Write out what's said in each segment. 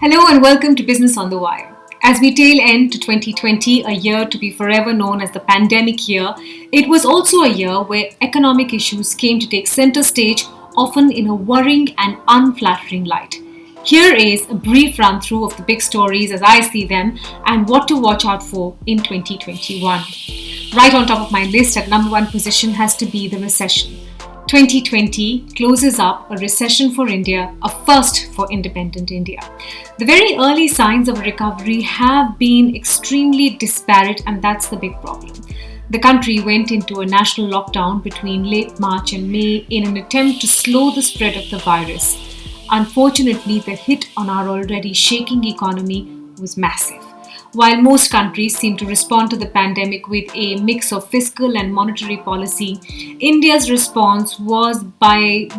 Hello and welcome to Business on the Wire. As we tail end to 2020, a year to be forever known as the pandemic year, it was also a year where economic issues came to take center stage, often in a worrying and unflattering light. Here is a brief run through of the big stories as I see them and what to watch out for in 2021. Right on top of my list at number one position has to be the recession. 2020 closes up a recession for India, a first for independent India. The very early signs of recovery have been extremely disparate, and that's the big problem. The country went into a national lockdown between late March and May in an attempt to slow the spread of the virus. Unfortunately, the hit on our already shaking economy was massive. While most countries seem to respond to the pandemic with a mix of fiscal and monetary policy, India's response was by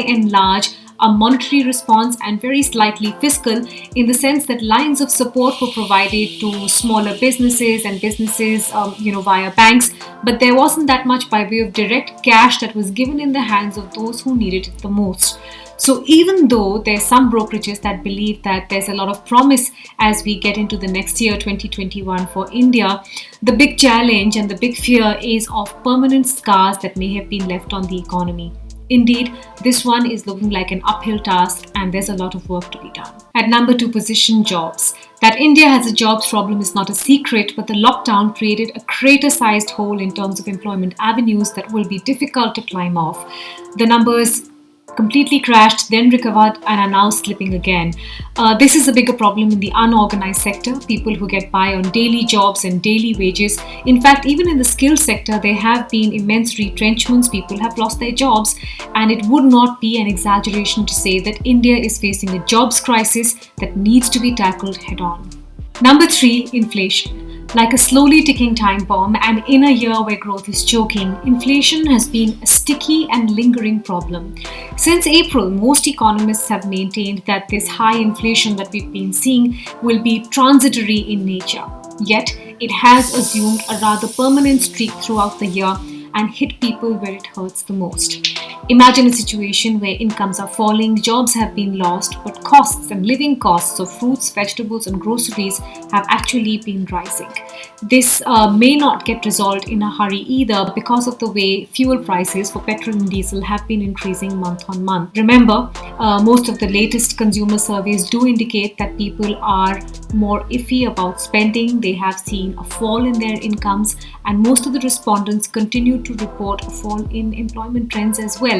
and large a monetary response and very slightly fiscal, in the sense that lines of support were provided to smaller businesses and businesses via banks, but there wasn't that much by way of direct cash that was given in the hands of those who needed it the most. So even though there's some brokerages that believe that there's a lot of promise as we get into the next year, 2021, for India, the big challenge and the big fear is of permanent scars that may have been left on the economy. Indeed, this one is looking like an uphill task and there's a lot of work to be done. At number two position, jobs. That India has a jobs problem is not a secret, but the lockdown created a crater-sized hole in terms of employment avenues that will be difficult to climb off. The numbers completely crashed, then recovered, and are now slipping again. This is a bigger problem in the unorganized sector, people who get by on daily jobs and daily wages. In fact, even in the skilled sector, there have been immense retrenchments. People have lost their jobs, and it would not be an exaggeration to say that India is facing a jobs crisis that needs to be tackled head on. Number three, inflation. Like a slowly ticking time bomb, and in a year where growth is choking, inflation has been a sticky and lingering problem. Since April, most economists have maintained that this high inflation that we've been seeing will be transitory in nature. Yet, it has assumed a rather permanent streak throughout the year and hit people where it hurts the most. Imagine a situation where incomes are falling, jobs have been lost, but costs and living costs of fruits, vegetables and groceries have actually been rising. This may not get resolved in a hurry either because of the way fuel prices for petrol and diesel have been increasing month on month. Remember, most of the latest consumer surveys do indicate that people are more iffy about spending. They have seen a fall in their incomes, and most of the respondents continue to report a fall in employment trends as well.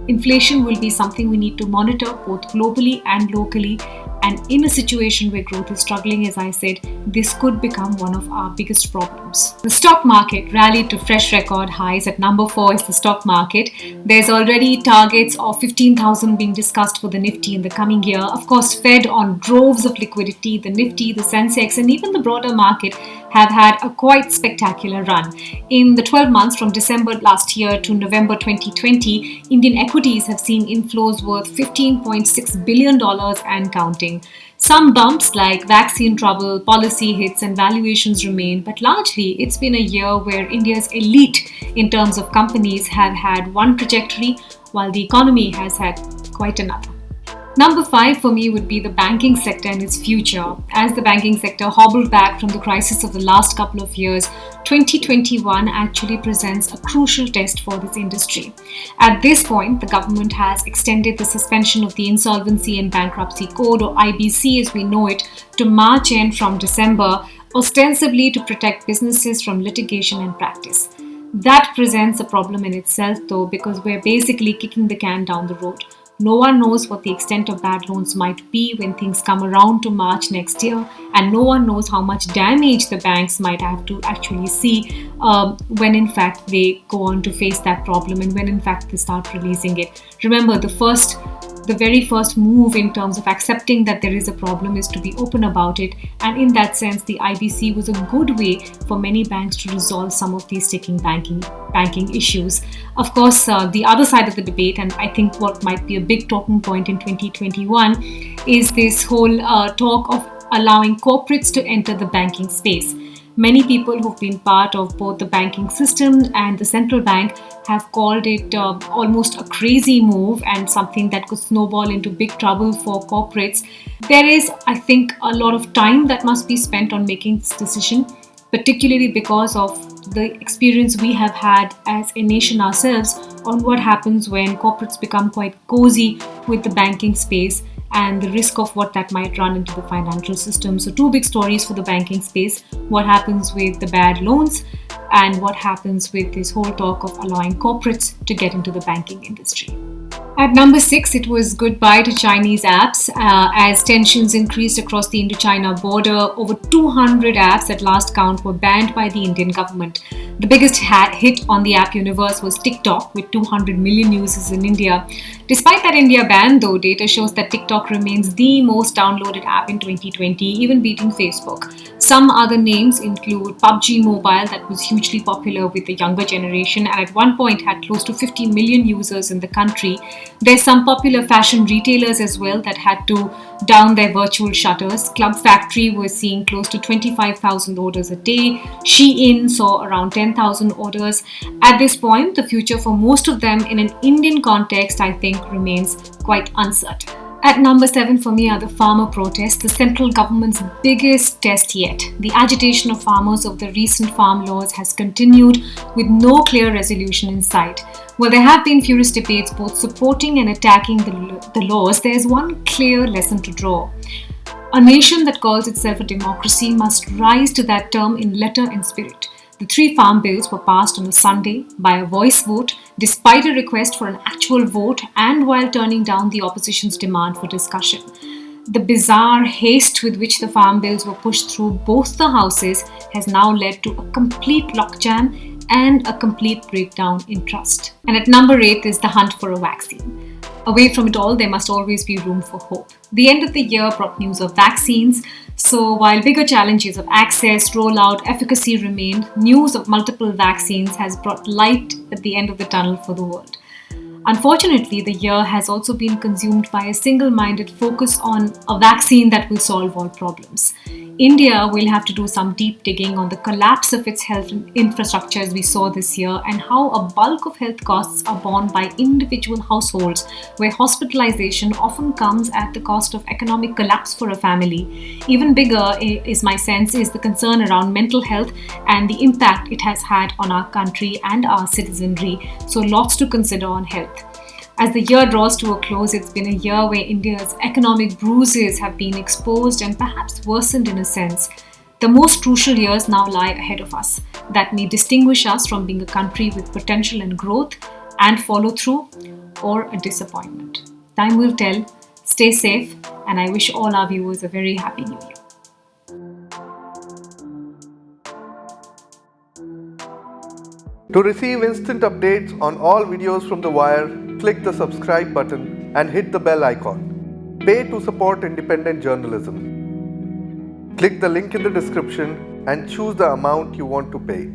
Inflation will be something we need to monitor both globally and locally, and in a situation where growth is struggling, as I said, this could become one of our biggest problems. The stock market rallied to fresh record highs. At number 4 is the stock market. There's already targets of 15,000 being discussed for the Nifty in the coming year. Of course, fed on droves of liquidity, the Nifty, the Sensex, and even the broader market have had a quite spectacular run. In the 12 months from December last year to November 2020, Indian equities have seen inflows worth $15.6 billion and counting. Some bumps like vaccine trouble, policy hits and valuations remain, but largely it's been a year where India's elite in terms of companies have had one trajectory while the economy has had quite another. Number 5 for me would be the banking sector and its future. As the banking sector hobbled back from the crisis of the last couple of years, 2021 actually presents a crucial test for this industry. At this point, the government has extended the suspension of the Insolvency and Bankruptcy Code, or IBC as we know it, to March end from December, ostensibly to protect businesses from litigation and practice. That presents a problem in itself though, because we're basically kicking the can down the road. No one knows what the extent of bad loans might be when things come around to March next year, and no one knows how much damage the banks might have to actually see when in fact they go on to face that problem and when in fact they start releasing it. Remember, the very first move in terms of accepting that there is a problem is to be open about it, and in that sense the IBC was a good way for many banks to resolve some of these sticking banking issues. Of course, the other side of the debate, and I think what might be a big talking point in 2021, is this whole talk of allowing corporates to enter the banking space. Many people who've been part of both the banking system and the central bank have called it almost a crazy move and something that could snowball into big trouble for corporates. There is, I think, a lot of time that must be spent on making this decision, particularly because of the experience we have had as a nation ourselves on what happens when corporates become quite cozy with the banking space and the risk of what that might run into the financial system. So, two big stories for the banking space: what happens with the bad loans and what happens with this whole talk of allowing corporates to get into the banking industry. At number 6, it was goodbye to Chinese apps as tensions increased across the Indo-China border. Over 200 apps at last count were banned by the Indian government. The biggest hit on the app universe was TikTok, with 200 million users in India. Despite that India ban, though, data shows that TikTok remains the most downloaded app in 2020, even beating Facebook. Some other names include PUBG Mobile, that was hugely popular with the younger generation and at one point had close to 50 million users in the country. There's some popular fashion retailers as well that had to down their virtual shutters. Club Factory was seeing close to 25,000 orders a day. Shein saw around 10,000 orders. At this point, the future for most of them in an Indian context, I think, remains quite uncertain. At number 7 for me are the farmer protests, the central government's biggest test yet. The agitation of farmers over the recent farm laws has continued with no clear resolution in sight. While there have been furious debates both supporting and attacking the laws, there is one clear lesson to draw. A nation that calls itself a democracy must rise to that term in letter and spirit. The 3 farm bills were passed on a Sunday by a voice vote, despite a request for an actual vote and while turning down the opposition's demand for discussion. The bizarre haste with which the farm bills were pushed through both the houses has now led to a complete logjam and a complete breakdown in trust. And at number 8 is the hunt for a vaccine. Away from it all, there must always be room for hope. The end of the year brought news of vaccines. So while bigger challenges of access, rollout, efficacy remained, news of multiple vaccines has brought light at the end of the tunnel for the world. Unfortunately, the year has also been consumed by a single-minded focus on a vaccine that will solve all problems. India will have to do some deep digging on the collapse of its health infrastructure as we saw this year and how a bulk of health costs are borne by individual households where hospitalization often comes at the cost of economic collapse for a family. Even bigger is my sense is the concern around mental health and the impact it has had on our country and our citizenry. So lots to consider on health. As the year draws to a close, it's been a year where India's economic bruises have been exposed and perhaps worsened in a sense. The most crucial years now lie ahead of us that may distinguish us from being a country with potential and growth and follow through, or a disappointment. Time will tell. Stay safe, and I wish all our viewers a very happy new year. To receive instant updates on all videos from The Wire, click the subscribe button and hit the bell icon. Pay to support independent journalism. Click the link in the description and choose the amount you want to pay.